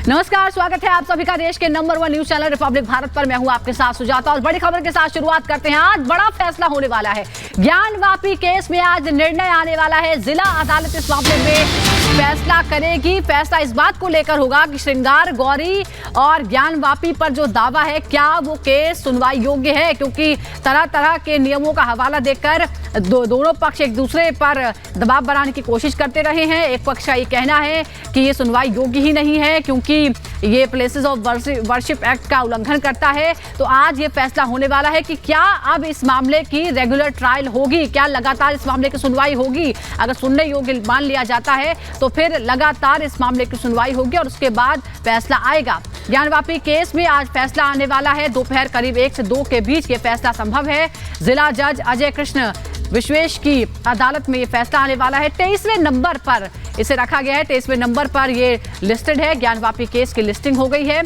नमस्कार, स्वागत है आप सभी का देश के number 1 news channel Republic Bharat पर। मैं हूं आपके साथ सुजाता और बड़ी खबर के साथ शुरुआत करते हैं। आज बड़ा फैसला होने वाला है। ज्ञानवापी केस में आज निर्णय आने वाला है। जिला अदालत इस मामले में फैसला करेगी। फैसला इस बात को लेकर होगा कि श्रृंगार गौरी और ज्ञानवापी पर जो दावा है क्या वो केस सुनवाई योग्य है, क्योंकि तरह तरह के नियमों का हवाला देकर दोनों पक्ष एक दूसरे पर दबाव बनाने की कोशिश करते रहे हैं। एक पक्ष का ये कहना है कि ये सुनवाई योग्य ही नहीं है क्योंकि ये प्लेसेस ऑफ वर्शिप एक्ट का उल्लंघन करता है। तो आज ये फैसला होने वाला है कि क्या अब इस मामले की रेगुलर ट्रायल होगी, क्या लगातार इस मामले की सुनवाई होगी। अगर सुनने योग्य मान लिया जाता है तो फिर लगातार इस मामले की सुनवाई होगी और उसके बाद फैसला आएगा। ज्ञानवापी केस में आज फैसला आने वाला है। दोपहर करीब 1 से 2 के बीच ये फैसला संभव है। जिला जज अजय कृष्ण विश्वेश की अदालत में ये फैसला आने वाला है। 23वें नंबर पर इसे रखा गया है। 23वें नंबर पर ये लिस्टेड है। ज्ञानवापी केस की लिस्टिंग हो गई है।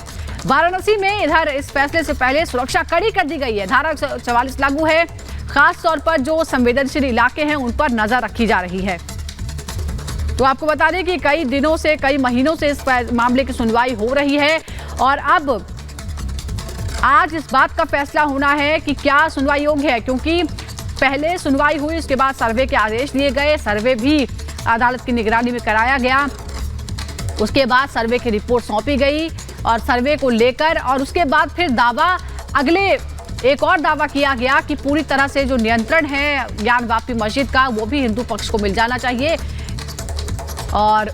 वाराणसी में इधर इस फैसले से पहले सुरक्षा कड़ी कर दी गई है। धारा 44 लागू है। खास तौर पर जो संवेदनशील इलाके हैं उन पर नजर रखी जा रही है। तो आपको बता दें कि कई दिनों से, कई महीनों से इस मामले की सुनवाई हो रही है और अब आज इस बात का फैसला होना है कि क्या सुनवाई योग्य है, क्योंकि पहले सुनवाई हुई, उसके बाद सर्वे के आदेश दिए गए। सर्वे भी अदालत की निगरानी में कराया गया। उसके बाद सर्वे की रिपोर्ट सौंपी गई और सर्वे को लेकर और उसके बाद फिर एक और दावा किया गया कि पूरी तरह से जो नियंत्रण है ज्ञानवापी मस्जिद का वो भी हिंदू पक्ष को मिल जाना चाहिए। और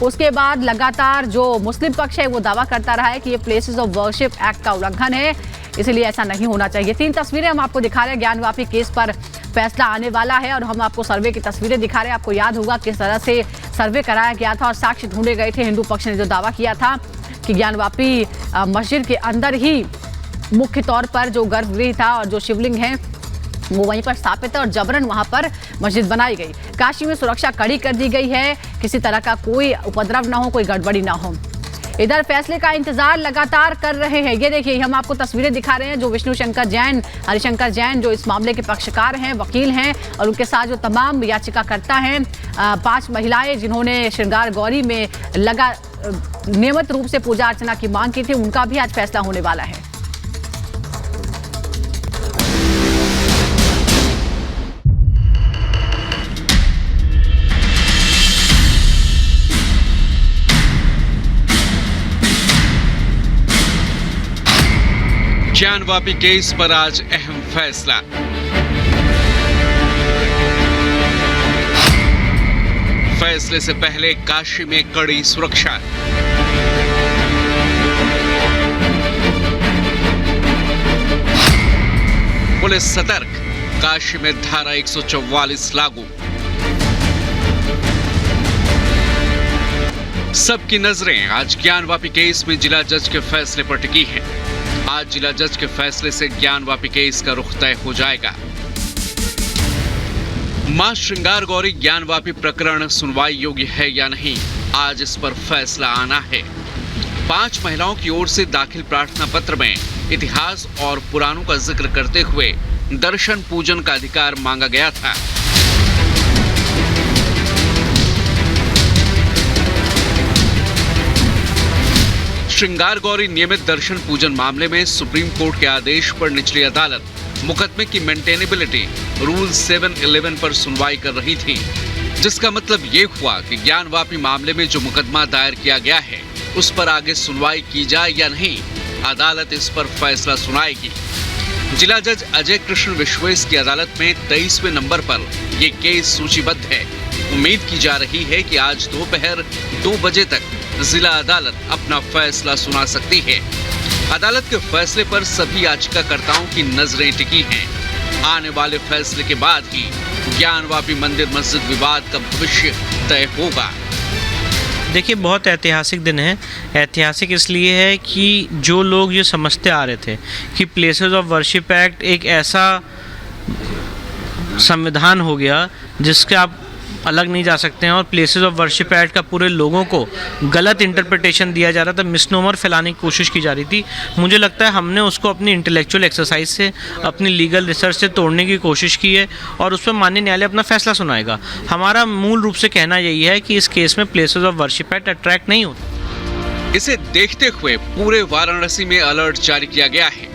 उसके बाद लगातार जो मुस्लिम पक्ष है वो दावा करता रहा है कि ये प्लेसेस ऑफ वर्शिप एक्ट का उल्लंघन है, इसलिए ऐसा नहीं होना चाहिए। 3 तस्वीरें हम आपको दिखा रहे हैं। ज्ञानवापी केस पर फैसला आने वाला है और हम आपको सर्वे की तस्वीरें दिखा रहे हैं। आपको याद होगा किस तरह से सर्वे कराया गया था और साक्ष्य ढूंढे गए थे। हिंदू पक्ष ने जो दावा किया था कि ज्ञानवापी मस्जिद के अंदर ही मुख्य तौर पर जो गर्भगृह था और जो शिवलिंग है वो वहीं पर स्थापित है और जबरन वहां पर मस्जिद बनाई गई। काशी में सुरक्षा कड़ी कर दी गई है, किसी तरह का कोई उपद्रव ना हो, कोई गड़बड़ी ना हो। इधर फैसले का इंतजार लगातार कर रहे हैं। ये देखिए, हम आपको तस्वीरें दिखा रहे हैं जो विष्णु शंकर जैन, हरिशंकर जैन जो इस मामले के पक्षकार हैं, वकील हैं, और उनके साथ जो तमाम याचिकाकर्ता हैं, 5 महिलाएं जिन्होंने श्रृंगार गौरी में नियमित रूप से पूजा अर्चना की मांग की थी, उनका भी आज फैसला होने वाला है। ज्ञानवापी केस पर आज अहम फैसला। फैसले से पहले काशी में कड़ी सुरक्षा। पुलिस सतर्क, काशी में धारा 144 लागू। सबकी नजरें आज ज्ञानवापी केस में जिला जज के फैसले पर टिकी हैं। आज जिला जज के फैसले से ज्ञानवापी केस का रुख तय हो जाएगा। मां श्रृंगार गौरी ज्ञानवापी प्रकरण सुनवाई योग्य है या नहीं, आज इस पर फैसला आना है। 5 महिलाओं की ओर से दाखिल प्रार्थना पत्र में इतिहास और पुराणों का जिक्र करते हुए दर्शन पूजन का अधिकार मांगा गया था। श्रृंगार गौरी नियमित दर्शन पूजन मामले में सुप्रीम कोर्ट के आदेश पर निचली अदालत मुकदमे की मेंटेनेबिलिटी रूल 711 पर सुनवाई कर रही थी, जिसका मतलब ये हुआ कि ज्ञानवापी मामले में जो मुकदमा दायर किया गया है उस पर आगे सुनवाई की जाए या नहीं, अदालत इस पर फैसला सुनाएगी। जिला जज अजय कृष्ण विश्वेश की अदालत में 23वें नंबर पर ये केस सूचीबद्ध है। उम्मीद की जा रही है कि आज दोपहर 2 बजे तक जिला अदालत अपना फैसला सुना सकती है। अदालत के फैसले पर सभी याचिकाकर्ताओं की नजरें टिकी हैं। आने वाले फैसले के बाद ही ज्ञानवापी मंदिर मस्जिद विवाद का भविष्य तय होगा। देखिए, बहुत ऐतिहासिक दिन है। ऐतिहासिक इसलिए है कि जो लोग ये समझते आ रहे थे कि प्लेसेस ऑफ वर्शिप एक्ट एक ऐसा संविधान हो गया जिसके आप अलग नहीं जा सकते हैं और प्लेसेस ऑफ वर्शिप एक्ट का पूरे लोगों को गलत इंटरप्रिटेशन दिया जा रहा था, मिसनोमर फैलाने की कोशिश की जा रही थी। मुझे लगता है हमने उसको अपनी इंटेलेक्चुअल एक्सरसाइज से, अपनी लीगल रिसर्च से तोड़ने की कोशिश की है और उस पर माननीय न्यायालय अपना फैसला सुनाएगा। हमारा मूल रूप से कहना यही है कि इस केस में places of worship act attract नहीं होता। इसे देखते हुए पूरे वाराणसी में अलर्ट जारी किया गया है।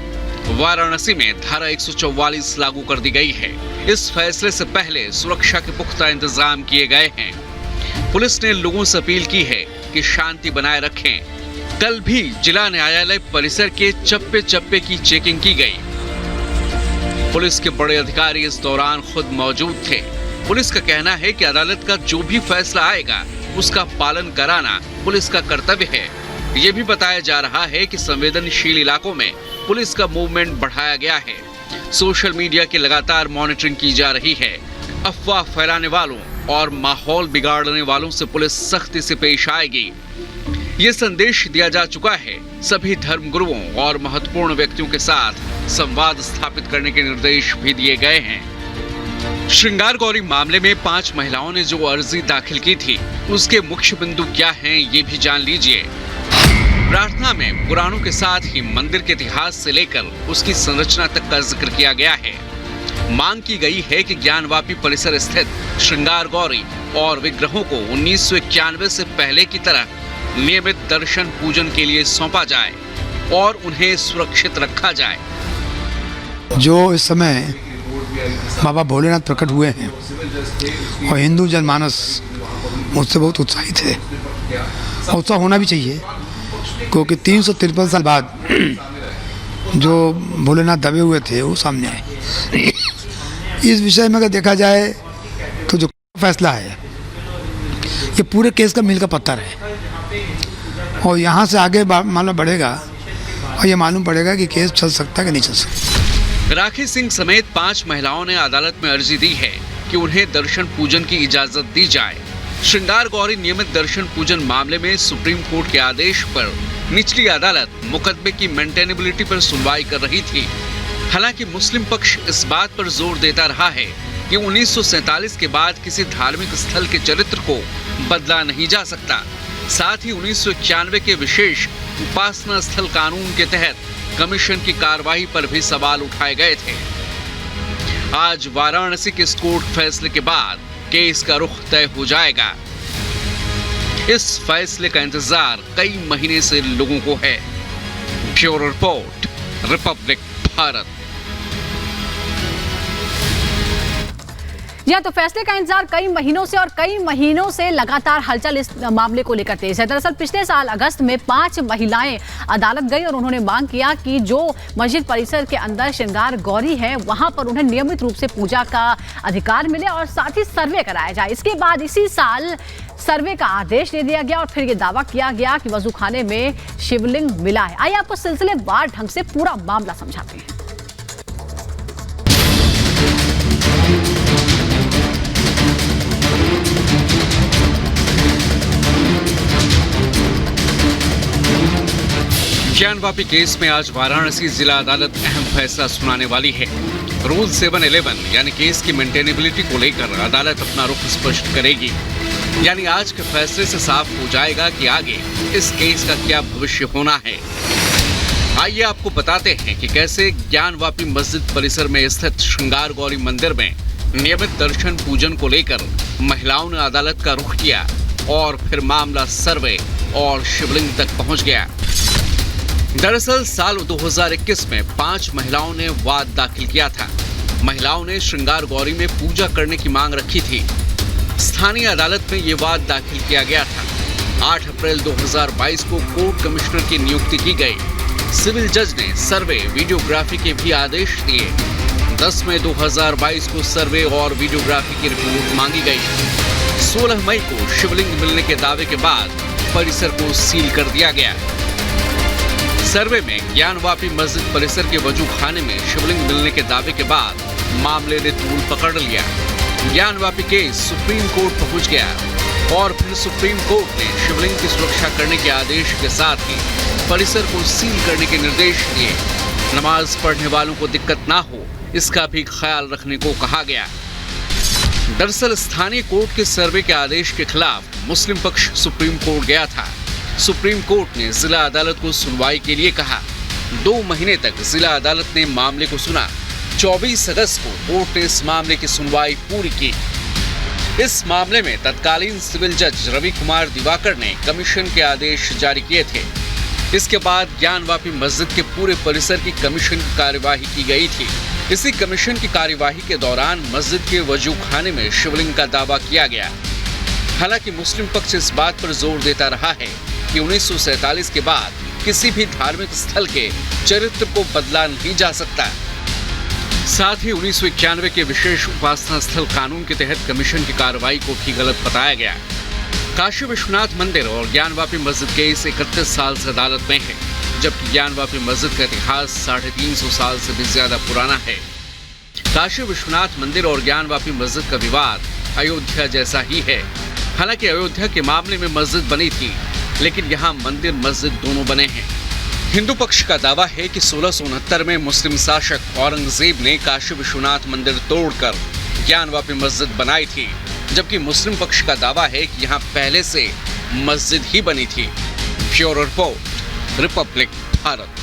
वाराणसी में धारा 144 लागू कर दी गई है। इस फैसले से पहले सुरक्षा के पुख्ता इंतजाम किए गए हैं। पुलिस ने लोगों से अपील की है कि शांति बनाए रखें। कल भी जिला न्यायालय परिसर के चप्पे चप्पे की चेकिंग की गई। पुलिस के बड़े अधिकारी इस दौरान खुद मौजूद थे। पुलिस का कहना है कि अदालत का जो भी फैसला आएगा उसका पालन कराना पुलिस का कर्तव्य है। ये भी बताया जा रहा है कि संवेदनशील इलाकों में पुलिस का मूवमेंट बढ़ाया गया है। सोशल मीडिया की लगातार मॉनिटरिंग की जा रही है। अफवाह फैलाने वालों और माहौल बिगाड़ने वालों से पुलिस सख्ती से पेश आएगी। ये संदेश दिया जा चुका है। सभी धर्मगुरुओं और महत्वपूर्ण व्यक्तियों के साथ संवाद स्थापित करने के निर्देश भी दिए गए हैं। श्रृंगार गौरी मामले में 5 महिलाओं ने जो अर्जी दाखिल की थी उसके मुख्य बिंदु क्या हैं ये भी जान लीजिए। प्रार्थना में पुराणों के साथ ही मंदिर के इतिहास से लेकर उसकी संरचना तक का जिक्र किया गया है। मांग की गई है कि ज्ञानवापी परिसर स्थित श्रृंगार गौरी और विग्रहों को 1991 से पहले की तरह नियमित दर्शन पूजन के लिए सौंपा जाए और उन्हें सुरक्षित रखा जाए। जो इस समय बाबा भोलेनाथ प्रकट हुए हैं और हिंदू जनमानस मुझसे बहुत उत्साहित है और उत्साह होना भी चाहिए, क्योंकि 353 साल बाद जो भोलेनाथ दबे हुए थे वो सामने आए। इस विषय में अगर देखा जाए तो जो फैसला है ये पूरे केस का मील का पत्थर है और यहाँ से आगे मामला बढ़ेगा और ये मालूम पड़ेगा कि केस चल सकता है कि नहीं चल सकता। राखी सिंह समेत 5 महिलाओं ने अदालत में अर्जी दी है कि उन्हें दर्शन पूजन की इजाजत दी जाए। श्रृंगार गौरी नियमित दर्शन पूजन मामले में सुप्रीम कोर्ट के आदेश पर निचली अदालत मुकदमे की मेंटेनेबिलिटी पर सुनवाई कर रही थी। हालांकि मुस्लिम पक्ष इस बात पर जोर देता रहा है कि 1947 के बाद किसी धार्मिक स्थल के चरित्र को बदला नहीं जा सकता। साथ ही 1991 के विशेष उपासना स्थल कानून के तहत कमीशन की कार्रवाई पर भी सवाल उठाए गए थे। आज वाराणसी के इस कोर्ट फैसले के बाद केस का रुख तय हो जाएगा। इस फैसले का इंतजार कई महीने से लोगों को है। Bureau report, Republic Bharat. यह तो फैसले का इंतजार कई महीनों से लगातार हलचल इस मामले को लेकर तेज है। दरअसल पिछले साल अगस्त में 5 महिलाएं अदालत गई और उन्होंने मांग किया कि जो मस्जिद परिसर के अंदर श्रृंगार गौरी है वहां पर उन्हें नियमित रूप से पूजा का अधिकार मिले और साथ ही सर्वे कराया जाए। इसके बाद इसी साल सर्वे का आदेश दे दिया गया और फिर ये दावा किया गया कि वजूखाने में शिवलिंग मिला है। आइए आपको सिलसिलेवार ढंग से पूरा मामला समझाते हैं। ज्ञानवापी केस में आज वाराणसी जिला अदालत अहम फैसला सुनाने वाली है। रूल 711 यानी केस की मेंटेनेबिलिटी को लेकर अदालत अपना रुख स्पष्ट करेगी। यानी आज के फैसले से साफ हो जाएगा कि आगे इस केस का क्या भविष्य होना है। आइए आपको बताते हैं कि कैसे ज्ञानवापी मस्जिद परिसर में स्थित श्रृंगार गौरी मंदिर में नियमित दर्शन पूजन को लेकर महिलाओं ने अदालत का रुख किया और फिर मामला सर्वे और शिवलिंग तक पहुंच गया। दरअसल साल 2021 में 5 महिलाओं ने वाद दाखिल किया था। महिलाओं ने श्रृंगार गौरी में पूजा करने की मांग रखी थी। स्थानीय अदालत में ये वाद दाखिल किया गया था। 8 अप्रैल 2022 को कोर्ट कमिश्नर की नियुक्ति की गई। सिविल जज ने सर्वे वीडियोग्राफी के भी आदेश दिए। 10 मई 2022 को सर्वे और वीडियोग्राफी की रिपोर्ट मांगी गई। 16 मई को शिवलिंग मिलने के दावे के बाद परिसर को सील कर दिया गया। सर्वे में ज्ञानवापी मस्जिद परिसर के वजूखाने में शिवलिंग मिलने के दावे के बाद मामले ने तूल पकड़ लिया। ज्ञानवापी केस सुप्रीम कोर्ट पहुंच गया और फिर सुप्रीम कोर्ट ने शिवलिंग की सुरक्षा करने के आदेश के साथ ही परिसर को सील करने के निर्देश दिए। नमाज पढ़ने वालों को दिक्कत ना हो इसका भी ख्याल रखने को कहा गया। दरअसल स्थानीय कोर्ट के सर्वे के आदेश के खिलाफ मुस्लिम पक्ष सुप्रीम कोर्ट गया था। सुप्रीम कोर्ट ने जिला अदालत को सुनवाई के लिए कहा। 2 महीने तक जिला अदालत ने मामले को सुना। 24 अगस्त को कोर्ट ने इस मामले की सुनवाई पूरी की। इस मामले में तत्कालीन सिविल जज रवि कुमार दिवाकर ने कमीशन के आदेश जारी किए थे। इसके बाद ज्ञानवापी मस्जिद के पूरे परिसर की कमीशन की कार्यवाही की गई थी। इसी कमीशन की कार्यवाही के दौरान मस्जिद के वजू खाने में शिवलिंग का दावा किया गया। हालांकि मुस्लिम पक्ष इस बात पर जोर देता रहा है कि 1947 के बाद किसी भी धार्मिक स्थल के चरित्र को बदला नहीं जा सकता। साथ ही 1991 के विशेष उपासना स्थल कानून के तहत कमीशन की कार्रवाई को भी गलत बताया गया। काशी विश्वनाथ मंदिर और ज्ञानवापी मस्जिद केस 31 साल से अदालत में है, जबकि ज्ञानवापी मस्जिद का इतिहास 350 साल से भी ज्यादा पुराना है। काशी विश्वनाथ मंदिर और ज्ञानवापी मस्जिद का विवाद अयोध्या जैसा ही है। हालांकि अयोध्या के मामले में मस्जिद बनी थी, लेकिन यहाँ मंदिर मस्जिद दोनों बने हैं। हिंदू पक्ष का दावा है कि 1669 में मुस्लिम शासक औरंगजेब ने काशी विश्वनाथ मंदिर तोड़कर ज्ञानवापी मस्जिद बनाई थी, जबकि मुस्लिम पक्ष का दावा है कि यहाँ पहले से मस्जिद ही बनी थी। Bureau report, Republic Bharat.